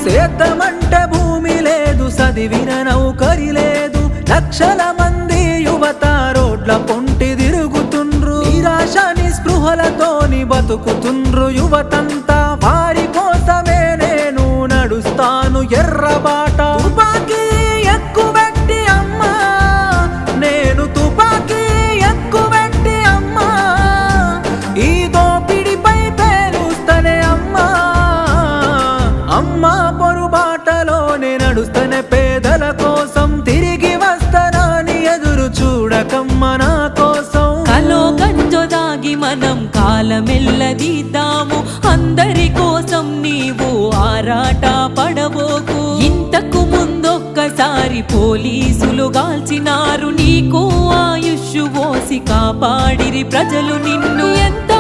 సేద్యమంటే భూమి లేదు, చదివిన నౌకరి లేదు, లక్షల మంది యువత రోడ్ల పొంటి తిరుగుతుండ్రు, నిరాశ నిస్పృహలతోని బతుకుతుండ్రు యువతంతా. వారి కోసమే నేను నడుస్తాను ఎర్రబాట. తుపాకీ ఎక్కుబెట్టి అమ్మా, నేను తుపాకీ ఎక్కుబెట్టి అమ్మా, ఈ దోపిడిపై పేలుస్తనే అమ్మా. అమ్మా పొరుబాటలోనే నడుస్తనే పేదల కోసం, తిరిగి వస్తానని ఎదురు చూడకమ్మ నా కోసం. కలో గంజో దాగి మనం కాలమెల్లదీద్దాము, అందరి కోసం నీవు ఆరాట పడబోకు. ఇంతకు ముందొక్కసారి పోలీసులు గాల్చినారు, నీకు ఆయుష్ పోసి కాపాడిరి ప్రజలు నిన్ను. ఎంత